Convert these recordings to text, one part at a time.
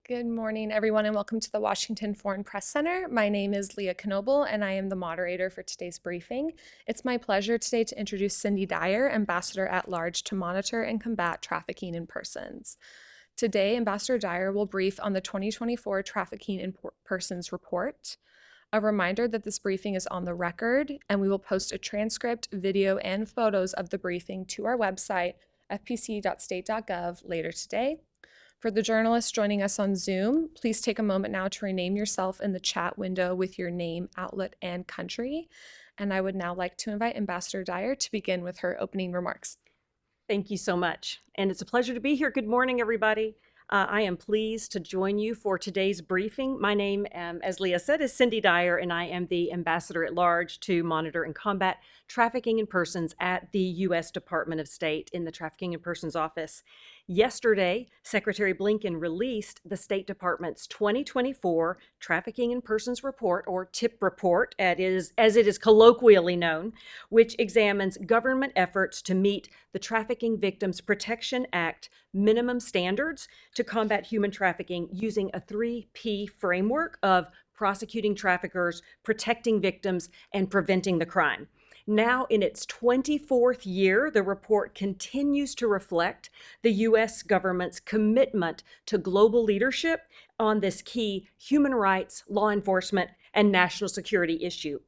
Good morning, everyone, and welcome to the Washington Foreign Press Center. My name is Leah Knoble, and I am the moderator for today's briefing. It's my pleasure today to introduce Cindy Dyer, Ambassador at Large to monitor and combat trafficking in persons. Today, Ambassador Dyer will brief on the 2024 Trafficking in Persons report. A reminder that this briefing is on the record, and we will post a transcript, video, and photos of the briefing to our website, fpc.state.gov, later today. For the journalists joining us on Zoom, please take a moment now to rename yourself in the chat window with your name, outlet, and country. And I would now like to invite Ambassador Dyer to begin with her opening remarks. Thank you so much. And it's a pleasure to be here. Good morning, everybody. I am pleased to join you for today's briefing. My name, as Leah said, is Cindy Dyer, and I am the Ambassador at Large to monitor and combat trafficking in persons at the U.S. Department of State in the Trafficking in Persons Office. Yesterday, Secretary Blinken released the State Department's 2024 Trafficking in Persons Report, or TIP report, as it is colloquially known, which examines government efforts to meet the Trafficking Victims Protection Act minimum standards to combat human trafficking using a 3P framework of prosecuting traffickers, protecting victims, and preventing the crime. Now, in its 24th year, the report continues to reflect the U.S. government's commitment to global leadership on this key human rights, law enforcement, and national security issue.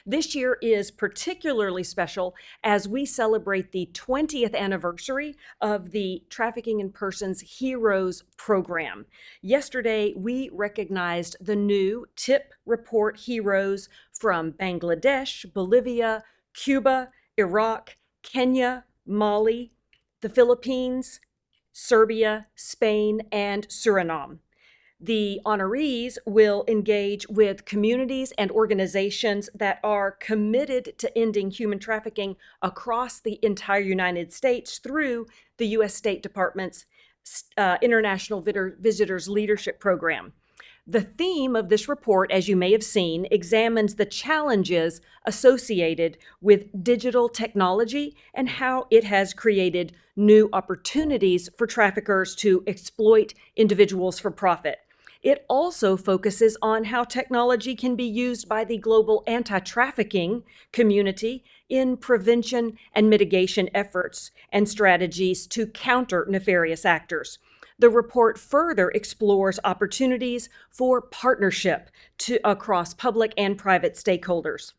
This year is particularly special as we celebrate the 20th anniversary of the Trafficking in Persons Heroes program. Yesterday, we recognized the new TIP report heroes from Bangladesh, Bolivia, Cuba, Iraq, Kenya, Mali, the Philippines, Serbia, Spain, and Suriname. The honorees will engage with communities and organizations that are committed to ending human trafficking across the entire United States through the U.S. State Department's International Visitors Leadership Program. The theme of this report, as you may have seen, examines the challenges associated with digital technology and how it has created new opportunities for traffickers to exploit individuals for profit. It also focuses on how technology can be used by the global anti-trafficking community in prevention and mitigation efforts and strategies to counter nefarious actors. The report further explores opportunities for partnership across public and private stakeholders.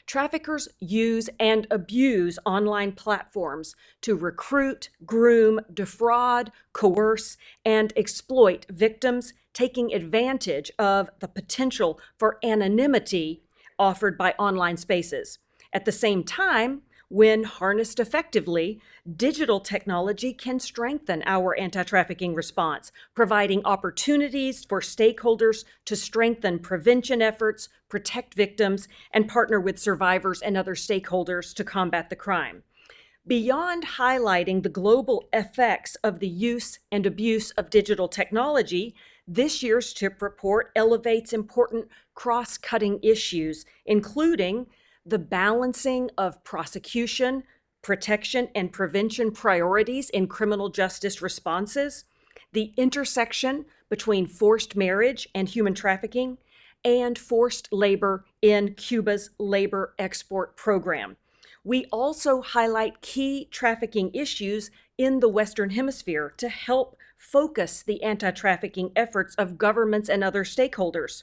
Traffickers use and abuse online platforms to recruit, groom, defraud, coerce, and exploit victims, taking advantage of the potential for anonymity offered by online spaces. At the same time, when harnessed effectively, digital technology can strengthen our anti-trafficking response, providing opportunities for stakeholders to strengthen prevention efforts, protect victims, and partner with survivors and other stakeholders to combat the crime. Beyond highlighting the global effects of the use and abuse of digital technology, this year's TIP report elevates important cross-cutting issues, including the balancing of prosecution, protection, and prevention priorities in criminal justice responses, the intersection between forced marriage and human trafficking, and forced labor in Cuba's labor export program. We also highlight key trafficking issues in the Western Hemisphere to help focus the anti-trafficking efforts of governments and other stakeholders.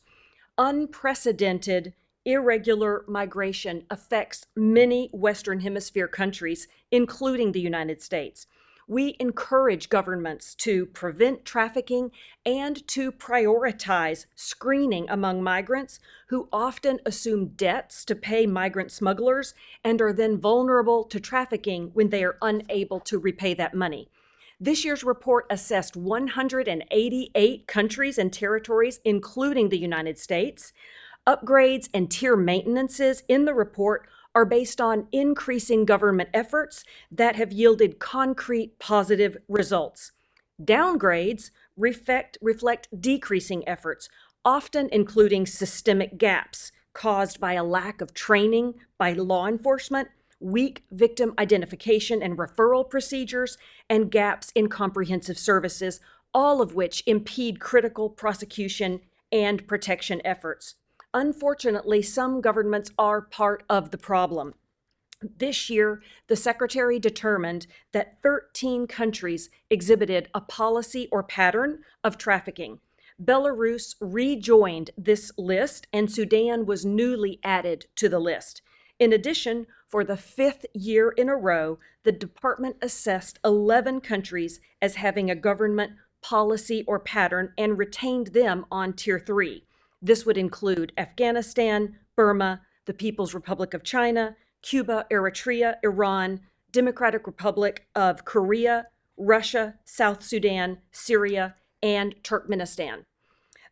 Unprecedented irregular migration affects many Western Hemisphere countries, including the United States. We encourage governments to prevent trafficking and to prioritize screening among migrants who often assume debts to pay migrant smugglers and are then vulnerable to trafficking when they are unable to repay that money. This year's report assessed 188 countries and territories, including the United States. Upgrades and tier maintenances in the report are based on increasing government efforts that have yielded concrete positive results. Downgrades reflect decreasing efforts, often including systemic gaps caused by a lack of training by law enforcement, weak victim identification and referral procedures, and gaps in comprehensive services, all of which impede critical prosecution and protection efforts. Unfortunately, some governments are part of the problem. This year, the Secretary determined that 13 countries exhibited a policy or pattern of trafficking. Belarus rejoined this list, and Sudan was newly added to the list. In addition, for the 5th year in a row, the department assessed 11 countries as having a government policy or pattern and retained them on Tier 3. This would include Afghanistan, Burma, the People's Republic of China, Cuba, Eritrea, Iran, Democratic Republic of Korea, Russia, South Sudan, Syria, and Turkmenistan.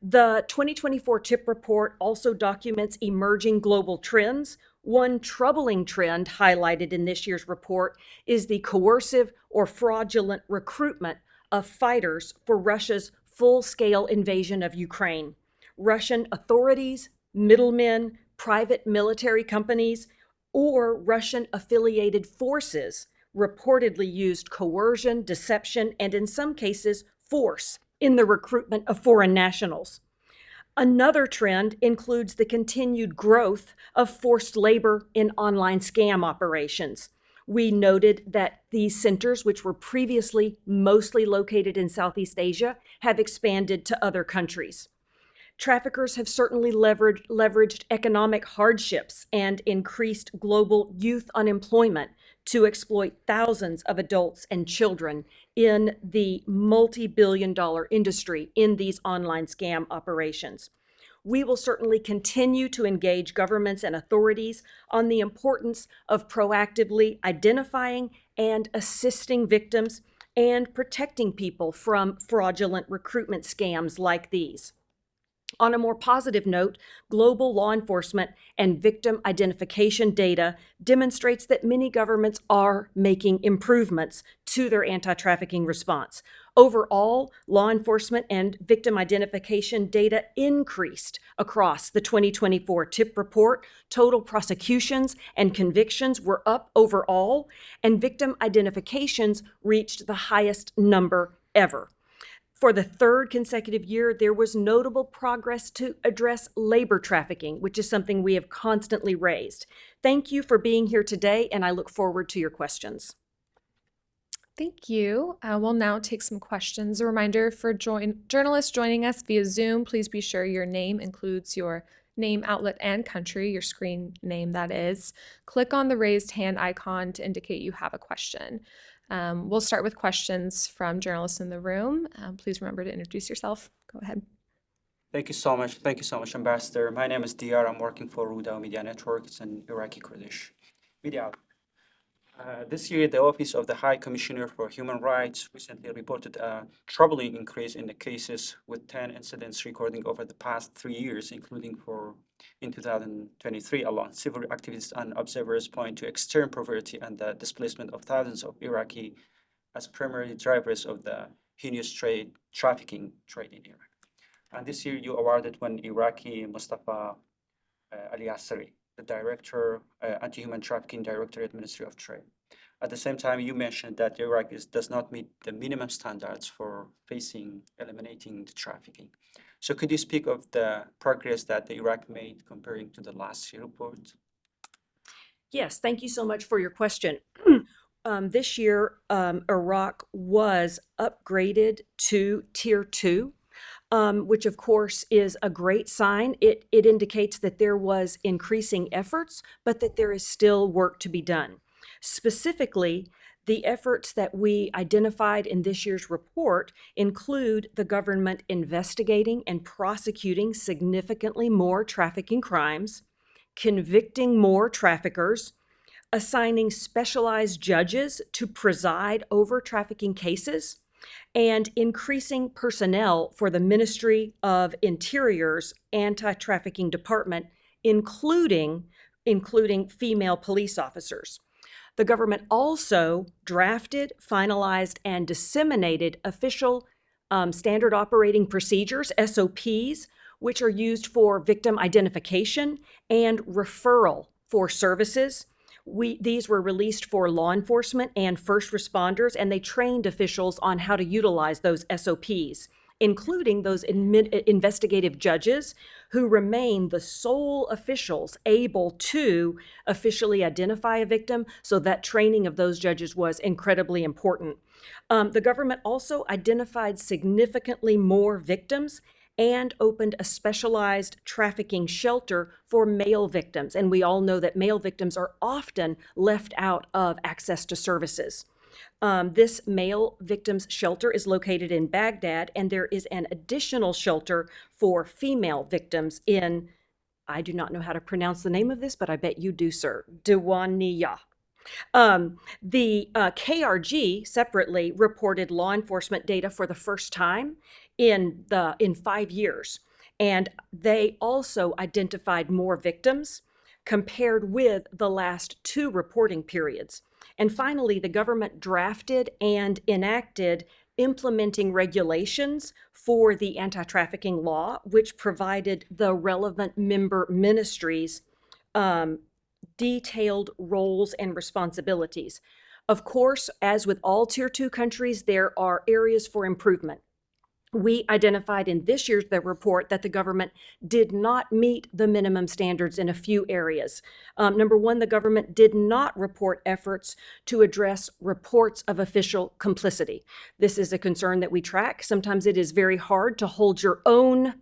The 2024 TIP report also documents emerging global trends. One troubling trend highlighted in this year's report is the coercive or fraudulent recruitment of fighters for Russia's full-scale invasion of Ukraine. Russian authorities, middlemen, private military companies, or Russian-affiliated forces reportedly used coercion, deception, and in some cases, force in the recruitment of foreign nationals. Another trend includes the continued growth of forced labor in online scam operations. We noted that these centers, which were previously mostly located in Southeast Asia, have expanded to other countries. Traffickers have certainly leveraged economic hardships and increased global youth unemployment to exploit thousands of adults and children in the multi-billion-dollar industry in these online scam operations. We will certainly continue to engage governments and authorities on the importance of proactively identifying and assisting victims and protecting people from fraudulent recruitment scams like these. On a more positive note, global law enforcement and victim identification data demonstrates that many governments are making improvements to their anti-trafficking response. Overall, law enforcement and victim identification data increased across the 2024 TIP report. Total prosecutions and convictions were up overall, and victim identifications reached the highest number ever. For the 3rd consecutive year, there was notable progress to address labor trafficking, which is something we have constantly raised. Thank you for being here today, and I look forward to your questions. Thank you. We'll now take some questions. A reminder for journalists joining us via Zoom, please be sure your name includes your name, outlet, and country, your screen name that is. Click on the raised hand icon to indicate you have a question. We'll start with questions from journalists in the room. Please remember to introduce yourself. Go ahead. Thank you so much. Thank you so much, Ambassador. My name is Diyar. I'm working for Ruda Media Network. It's an Iraqi Kurdish media outlet. This year, the Office of the High Commissioner for Human Rights recently reported a troubling increase in the cases, with 10 incidents recording over the past 3 years, including in 2023 alone. Civil activists and observers point to extreme poverty and the displacement of thousands of Iraqi as primary drivers of the heinous trafficking trade in Iraq. And this year, you awarded one Iraqi, Mustafa Ali-Assari, the director, anti-human trafficking director at Ministry of Trade. At the same time, you mentioned that Iraq does not meet the minimum standards for eliminating the trafficking. So could you speak of the progress that Iraq made comparing to the last year report? Yes, thank you so much for your question. This year, Iraq was upgraded to Tier 2. Which of course is a great sign. It indicates that there was increasing efforts, but that there is still work to be done. Specifically, the efforts that we identified in this year's report include the government investigating and prosecuting significantly more trafficking crimes, convicting more traffickers, assigning specialized judges to preside over trafficking cases, and increasing personnel for the Ministry of Interior's anti-trafficking department, including female police officers. The government also drafted, finalized, and disseminated official standard operating procedures, SOPs, which are used for victim identification and referral for services. These were released for law enforcement and first responders, and they trained officials on how to utilize those SOPs, including those investigative judges who remain the sole officials able to officially identify a victim. So that training of those judges was incredibly important. The government also identified significantly more victims and opened a specialized trafficking shelter for male victims. And we all know that male victims are often left out of access to services. This male victims shelter is located in Baghdad, and there is an additional shelter for female victims in, I do not know how to pronounce the name of this, but I bet you do, sir, Diwaniyah. The KRG separately reported law enforcement data for the first time in 5 years, and they also identified more victims compared with the last 2 reporting periods. And finally, the government drafted and enacted implementing regulations for the anti-trafficking law, which provided the relevant member ministries detailed roles and responsibilities. Of course, as with all Tier 2 countries, there are areas for improvement. We identified in this year's report that the government did not meet the minimum standards in a few areas. Number one, the government did not report efforts to address reports of official complicity. This is a concern that we track. Sometimes it is very hard to hold your own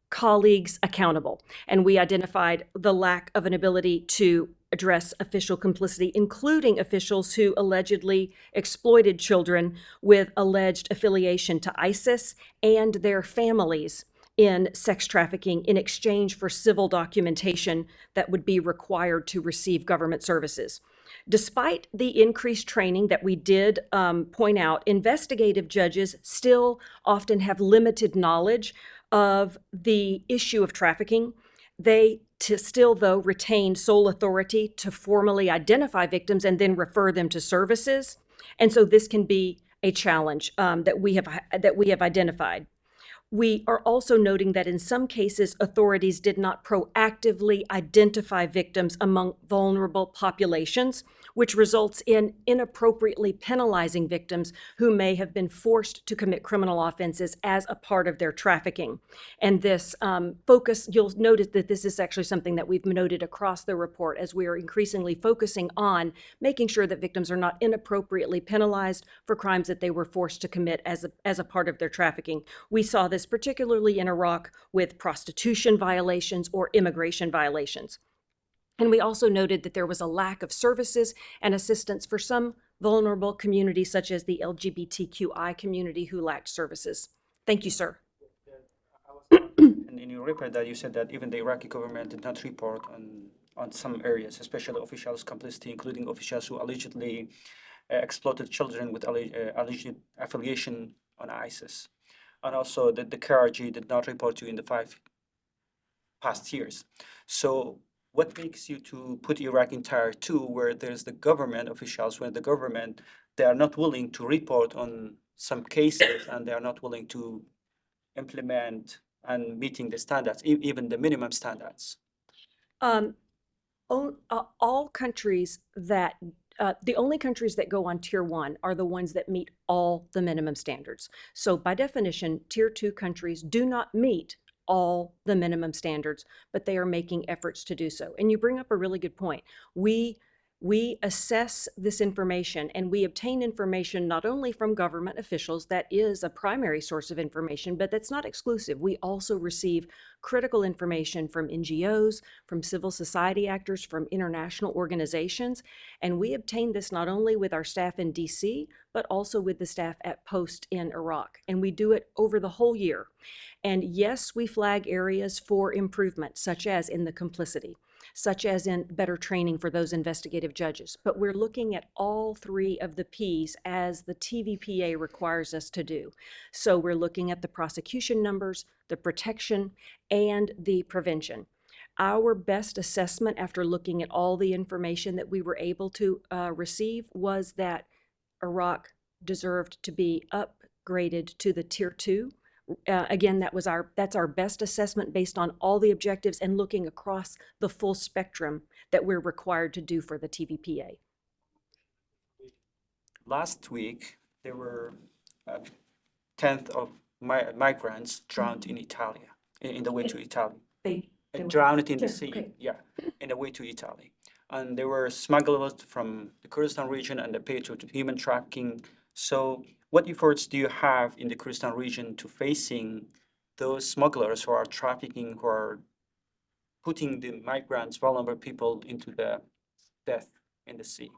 colleagues accountable. And we identified the lack of an ability to address official complicity, including officials who allegedly exploited children with alleged affiliation to ISIS and their families in sex trafficking in exchange for civil documentation that would be required to receive government services. Despite the increased training that we did point out, investigative judges still often have limited knowledge of the issue of trafficking. They still, though, retain sole authority to formally identify victims and then refer them to services. And so this can be a challenge that we have identified. We are also noting that in some cases, authorities did not proactively identify victims among vulnerable populations, which results in inappropriately penalizing victims who may have been forced to commit criminal offenses as a part of their trafficking. And this focus, you'll notice that this is actually something that we've noted across the report as we are increasingly focusing on making sure that victims are not inappropriately penalized for crimes that they were forced to commit as a part of their trafficking. We saw this particularly in Iraq with prostitution violations or immigration violations. And we also noted that there was a lack of services and assistance for some vulnerable communities, such as the LGBTQI community, who lacked services. Thank you, sir. And in your report that you said that even the Iraqi government did not report on some areas, especially officials' complicity, including officials who allegedly exploited children with alleged affiliation on ISIS. And also that the KRG did not report you in the 5 past years. So what makes you to put Iraq in Tier 2, where there's the government officials, when the government, they are not willing to report on some cases and they are not willing to implement and meeting the standards, even the minimum standards? All countries that the only countries that go on Tier 1 are the ones that meet all the minimum standards. So by definition, Tier 2 countries do not meet all the minimum standards, but they are making efforts to do so. And you bring up a really good point. We assess this information and we obtain information not only from government officials, that is a primary source of information, but that's not exclusive. We also receive critical information from NGOs, from civil society actors, from international organizations. And we obtain this not only with our staff in DC, but also with the staff at post in Iraq. And we do it over the whole year. And yes, we flag areas for improvement, such as in the complicity, such as in better training for those investigative judges. But we're looking at all 3 of the P's as the TVPA requires us to do. So we're looking at the prosecution numbers, the protection, and the prevention. Our best assessment after looking at all the information that we were able to receive was that Iraq deserved to be upgraded to the Tier 2 Again, that's our best assessment based on all the objectives and looking across the full spectrum that we're required to do for the TVPA. Last week, there were a tenth of migrants drowned in Italy, in the way to Italy. They Drowned in the Yeah, sea, okay. yeah, in the way to Italy. And they were smuggled from the Kurdistan region and they paid to human trafficking. So what efforts do you have in the Kurdistan region to facing those smugglers who are trafficking, who are putting the migrants, vulnerable people into the death in the sea?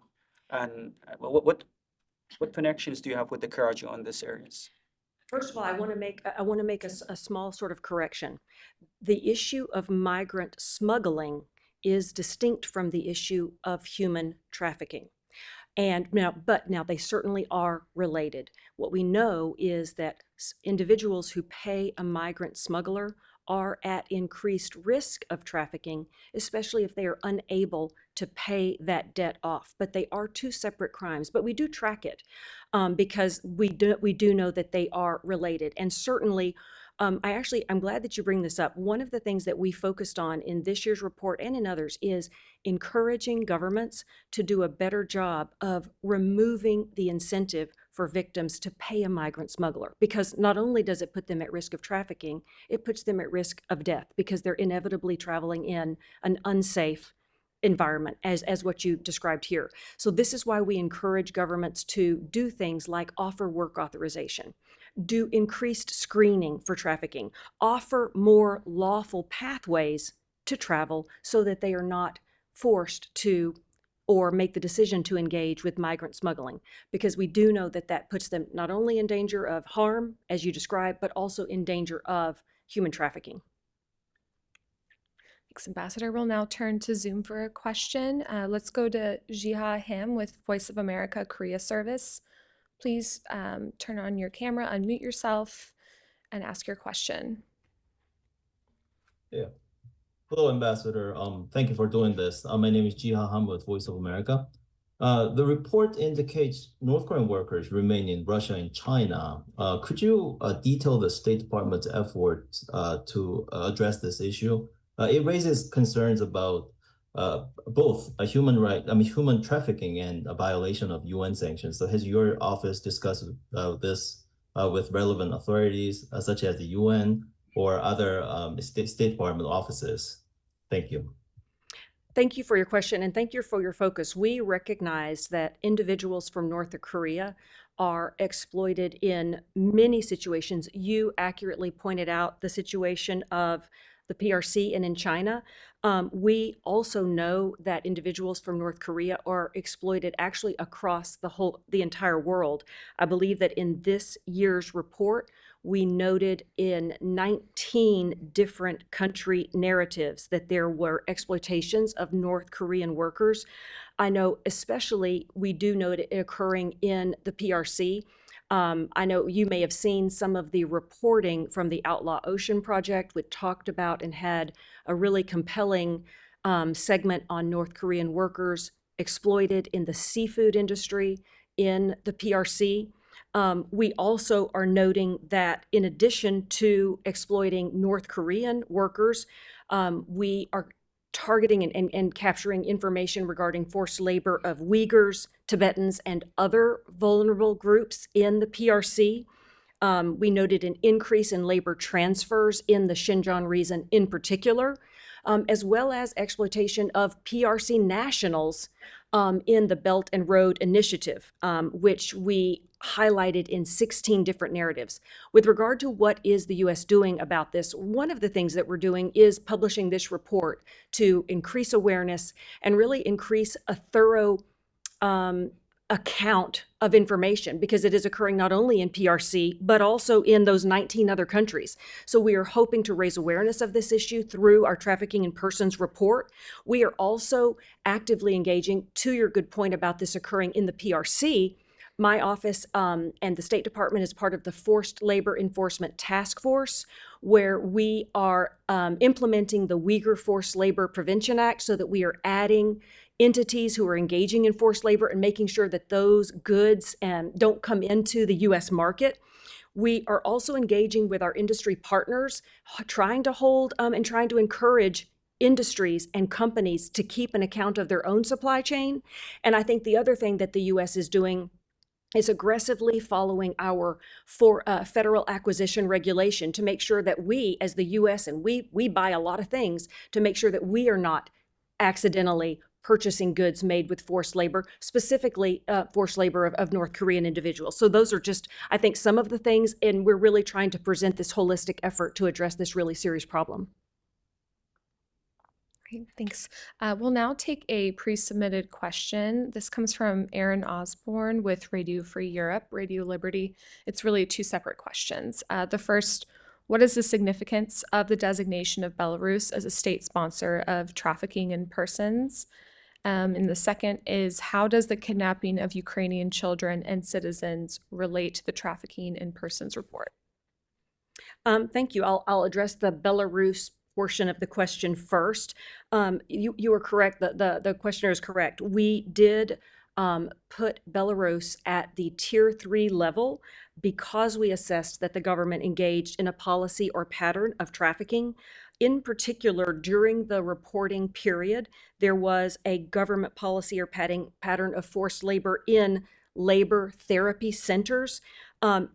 And what connections do you have with the Karachi on these areas? First of all, I want to make a small sort of correction. The issue of migrant smuggling is distinct from the issue of human trafficking. But now they certainly are related. What we know is that individuals who pay a migrant smuggler are at increased risk of trafficking, especially if they are unable to pay that debt off. But they are two separate crimes. But we do track it because we do know that they are related. And certainly, I'm glad that you bring this up. One of the things that we focused on in this year's report and in others is encouraging governments to do a better job of removing the incentive for victims to pay a migrant smuggler. Because not only does it put them at risk of trafficking, it puts them at risk of death because they're inevitably traveling in an unsafe environment as what you described here. So this is why we encourage governments to do things like offer work authorization, do increased screening for trafficking, offer more lawful pathways to travel so that they are not forced to or make the decision to engage with migrant smuggling, because we do know that that puts them not only in danger of harm, as you described, but also in danger of human trafficking. Thanks, Ambassador. We'll now turn to Zoom for a question. Let's go to Jiha Ham with Voice of America Korea Service. Please turn on your camera, unmute yourself, and ask your question. Yeah. Hello, Ambassador. Thank you for doing this. My name is Jiha Han with Voice of America. The report indicates North Korean workers remain in Russia and China. Could you detail the State Department's efforts to address this issue? It raises concerns about both human trafficking and a violation of UN sanctions. So has your office discussed this with relevant authorities, such as the UN or other State Department offices? Thank you. Thank you for your question and thank you for your focus. We recognize that individuals from North Korea are exploited in many situations. You accurately pointed out the situation of the PRC and in China. We also know that individuals from North Korea are exploited actually across the entire world. I believe that in this year's report, we noted in 19 different country narratives that there were exploitations of North Korean workers. I know especially we do note it occurring in the PRC. I know you may have seen some of the reporting from the Outlaw Ocean Project, which talked about and had a really compelling segment on North Korean workers exploited in the seafood industry in the PRC. We also are noting that in addition to exploiting North Korean workers, we are targeting and capturing information regarding forced labor of Uyghurs, Tibetans, and other vulnerable groups in the PRC. We noted an increase in labor transfers in the Xinjiang region in particular, as well as exploitation of PRC nationals in the Belt and Road Initiative, which we highlighted in 16 different narratives. With regard to what is the U.S. doing about this, one of the things that we're doing is publishing this report to increase awareness and really increase a thorough account of information, because it is occurring not only in PRC, but also in those 19 other countries. So we are hoping to raise awareness of this issue through our Trafficking in Persons report. We are also actively engaging, to your good point about this occurring in the PRC. My office and the State Department is part of the Forced Labor Enforcement Task Force, where we are implementing the Uyghur Forced Labor Prevention Act so that we are adding entities who are engaging in forced labor and making sure that those goods don't come into the U.S. market. We are also engaging with our industry partners, trying to hold and trying to encourage industries and companies to keep an account of their own supply chain. And I think the other thing that the U.S. is doing is aggressively following our federal acquisition regulation to make sure that we, as the U.S., and we buy a lot of things, to make sure that we are not accidentally purchasing goods made with forced labor, specifically forced labor of North Korean individuals. So those are just, I think, some of the things, and we're really trying to present this holistic effort to address this really serious problem. Great, thanks. We'll now take a pre-submitted question. This comes from Aaron Osborne with Radio Free Europe, Radio Liberty. It's really two separate questions. The first, what is the significance of the designation of Belarus as a state sponsor of trafficking in persons? And the second is, how does the kidnapping of Ukrainian children and citizens relate to the trafficking in persons report? Thank you. I'll address the Belarus portion of the question first. You are correct. The questioner is correct. We did put Belarus at the tier 3 level because we assessed that the government engaged in a policy or pattern of trafficking. In particular, during the reporting period, there was a government policy or pattern of forced labor in labor therapy centers.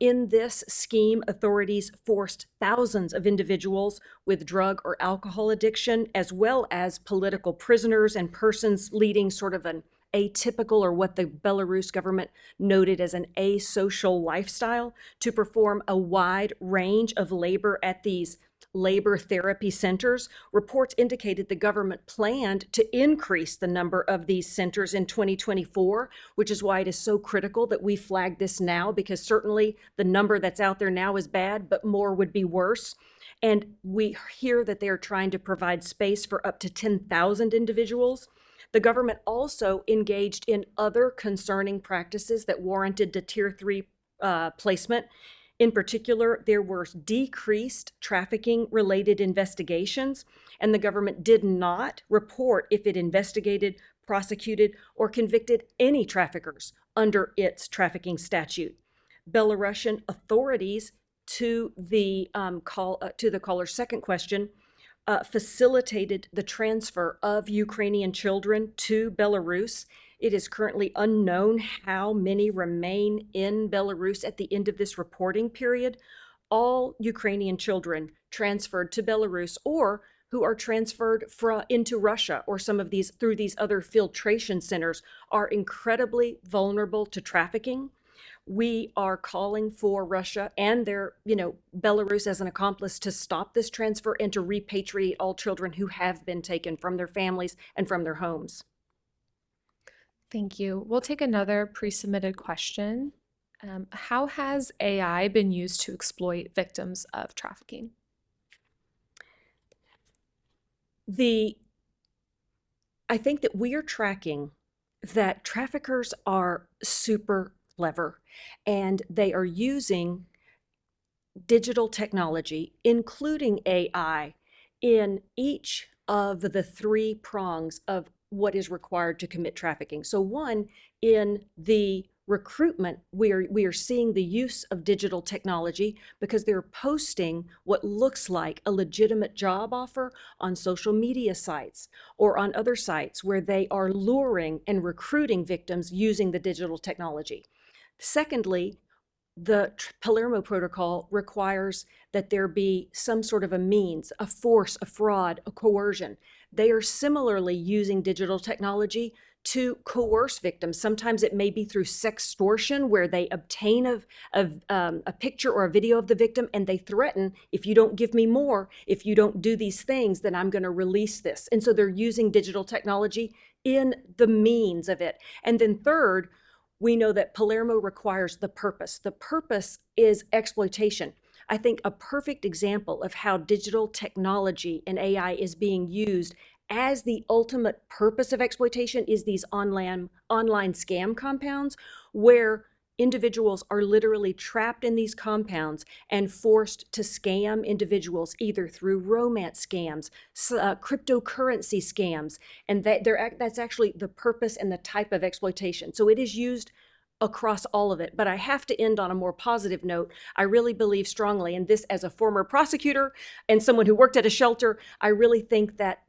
In this scheme, authorities forced thousands of individuals with drug or alcohol addiction, as well as political prisoners and persons leading sort of an atypical, or what the Belarus government noted as an asocial lifestyle, to perform a wide range of labor at these labor therapy centers. Reports indicated the government planned to increase the number of these centers in 2024, which is why it is so critical that we flag this now, because certainly the number that's out there now is bad, but more would be worse. And we hear that they are trying to provide space for up to 10,000 individuals. The government also engaged in other concerning practices that warranted the tier 3 placement. In particular, there were decreased trafficking-related investigations, and the government did not report if it investigated, prosecuted, or convicted any traffickers under its trafficking statute. Belarusian authorities, to the caller's second question, facilitated the transfer of Ukrainian children to Belarus. It is currently unknown how many remain in Belarus at the end of this reporting period. All Ukrainian children transferred to Belarus, or who are transferred into Russia or some of these through these other filtration centers, are incredibly vulnerable to trafficking. We are calling for Russia and Belarus as an accomplice to stop this transfer and to repatriate all children who have been taken from their families and from their homes. Thank you. We'll take another pre-submitted question. How has AI been used to exploit victims of trafficking? I think that we are tracking that traffickers are super clever, and they are using digital technology, including AI, in each of the 3 prongs of what is required to commit trafficking. So one, in the recruitment, we are seeing the use of digital technology because they're posting what looks like a legitimate job offer on social media sites or on other sites where they are luring and recruiting victims using the digital technology. Secondly, the Palermo Protocol requires that there be some sort of a means, a force, a fraud, a coercion. They are similarly using digital technology to coerce victims. Sometimes it may be through sextortion, where they obtain a picture or a video of the victim and they threaten, if you don't give me more, if you don't do these things, then I'm going to release this. And so they're using digital technology in the means of it. And then third, we know that Palermo requires the purpose. The purpose is exploitation. I think a perfect example of how digital technology and AI is being used as the ultimate purpose of exploitation is these online scam compounds, where individuals are literally trapped in these compounds and forced to scam individuals either through romance scams, cryptocurrency scams, and that's actually the purpose and the type of exploitation. So it is used across all of it. But I have to end on a more positive note. I really believe strongly, and this as a former prosecutor and someone who worked at a shelter, I really think that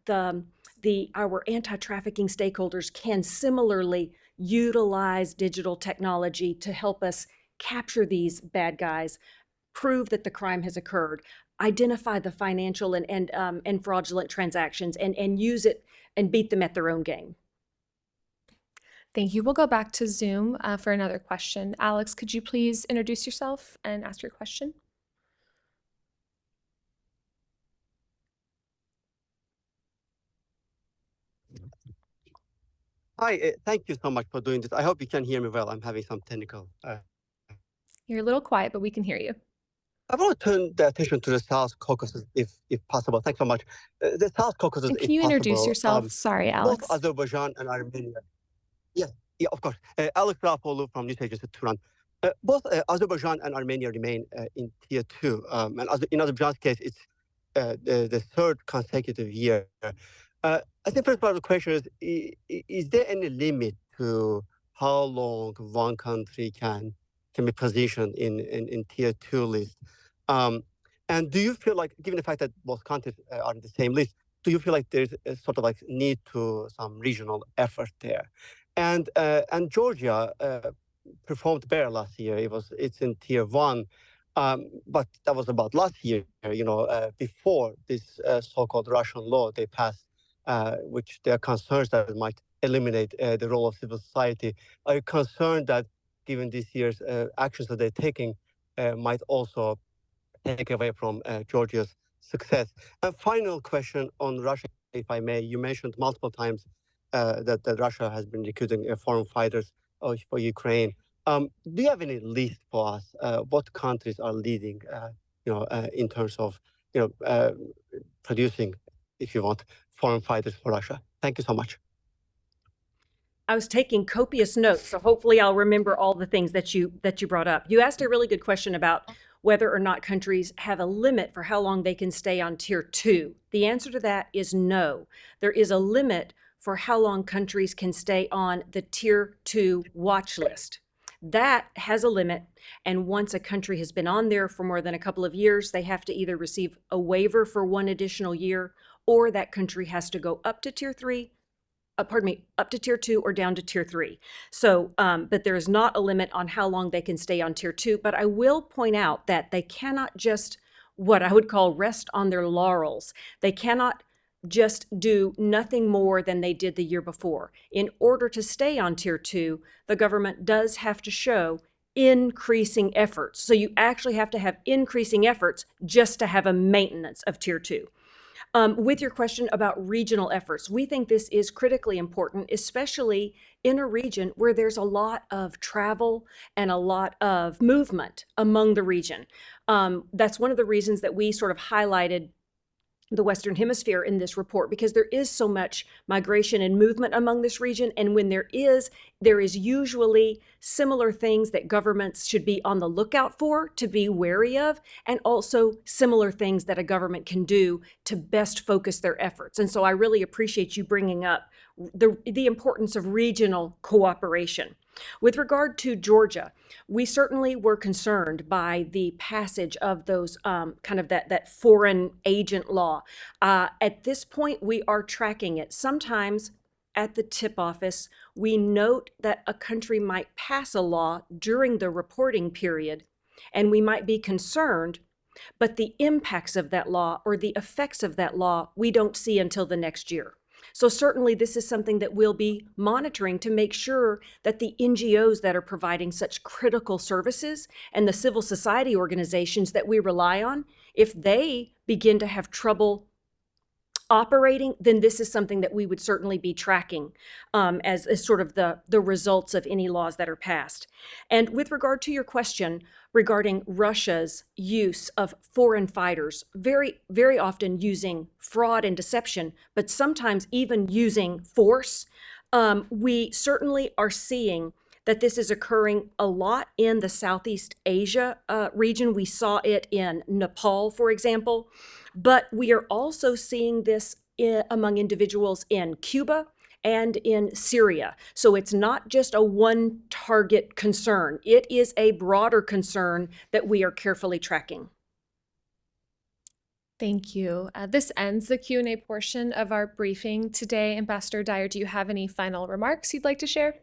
our anti-trafficking stakeholders can similarly utilize digital technology to help us capture these bad guys, prove that the crime has occurred, identify the financial and fraudulent transactions, and use it and beat them at their own game. Thank you. We'll go back to Zoom for another question. Alex, could you please introduce yourself and ask your question? Hi, thank you so much for doing this. I hope you can hear me well. I'm having some technical. You're a little quiet, but we can hear you. I want to turn the attention to the South Caucasus, if possible. Thanks so much. The South Caucasus, And if can you introduce possible, yourself? Sorry, both Alex. Azerbaijan and Armenia. Yes, yeah, of course. Alex Rapolu from News Agency Turan. Both Azerbaijan and Armenia remain in Tier 2. And in Azerbaijan's case, it's the third consecutive year. I think first part of the question is there any limit to how long one country can be positioned in Tier 2 list? And do you feel like, given the fact that both countries are in the same list, do you feel like there's a sort of like need to some regional effort there? And Georgia performed better last year. It's in Tier 1, but that was about last year. Before this so-called Russian law they passed, which there are concerns that it might eliminate the role of civil society. Are you concerned that, given this year's actions that they're taking, might also take away from Georgia's success? And final question on Russia, if I may. You mentioned multiple times that Russia has been recruiting foreign fighters for Ukraine. Do you have any list for us? What countries are leading, in terms of, producing, if you want, foreign fighters for Russia? Thank you so much. I was taking copious notes, so hopefully I'll remember all the things that you brought up. You asked a really good question about whether or not countries have a limit for how long they can stay on Tier 2. The answer to that is no. There is a limit for how long countries can stay on the Tier 2 watch list. That has a limit, and once a country has been on there for more than a couple of years, they have to either receive a waiver for one additional year, or that country has to go up to Tier 3, up to Tier 2 or down to Tier 3. So, but there is not a limit on how long they can stay on Tier 2. But I will point out that they cannot just, what I would call, rest on their laurels. They cannot just do nothing more than they did the year before. In order to stay on Tier 2, the government does have to show increasing efforts. So you actually have to have increasing efforts just to have a maintenance of Tier 2. With your question about regional efforts, we think this is critically important, especially in a region where there's a lot of travel and a lot of movement among the region. That's one of the reasons that we sort of highlighted the Western Hemisphere in this report, because there is so much migration and movement among this region. And when there is usually similar things that governments should be on the lookout for, to be wary of, and also similar things that a government can do to best focus their efforts. And so I really appreciate you bringing up the importance of regional cooperation. With regard to Georgia, we certainly were concerned by the passage of those kind of that foreign agent law. At this point, we are tracking it. Sometimes at the tip office, we note that a country might pass a law during the reporting period, and we might be concerned, but the impacts of that law or the effects of that law, we don't see until the next year. So certainly this is something that we'll be monitoring to make sure that the NGOs that are providing such critical services and the civil society organizations that we rely on, if they begin to have trouble operating, then this is something that we would certainly be tracking as sort of the results of any laws that are passed. And with regard to your question regarding Russia's use of foreign fighters, very, very often using fraud and deception, but sometimes even using force, we certainly are seeing that this is occurring a lot in the Southeast Asia region. We saw it in Nepal, for example, but we are also seeing this among individuals in Cuba and in Syria. So it's not just a one target concern. It is a broader concern that we are carefully tracking. Thank you. This ends the Q&A portion of our briefing today. Ambassador Dyer, do you have any final remarks you'd like to share?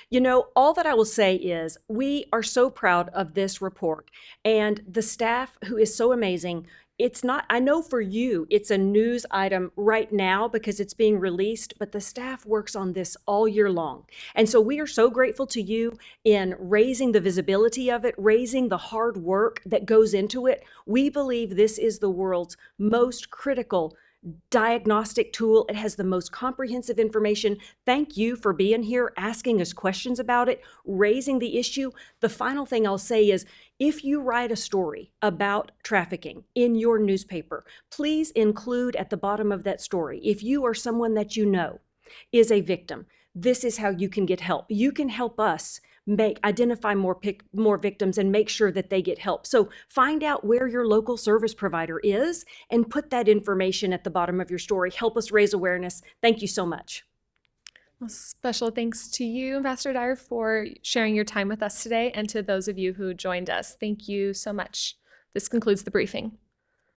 You know, all that I will say is we are so proud of this report and the staff who is so amazing. It's not, I know for you, it's a news item right now because it's being released, but the staff works on this all year long. And so we are so grateful to you in raising the visibility of it, raising the hard work that goes into it. We believe this is the world's most critical diagnostic tool. It has the most comprehensive information. Thank you for being here, asking us questions about it, raising the issue. The final thing I'll say is, if you write a story about trafficking in your newspaper, please include at the bottom of that story, if you or someone that you know is a victim, this is how you can get help. You can help us identify more victims and make sure that they get help. So find out where your local service provider is and put that information at the bottom of your story. Help us raise awareness. Thank you so much. Well, special thanks to you, Ambassador Dyer, for sharing your time with us today, and to those of you who joined us. Thank you so much. This concludes the briefing.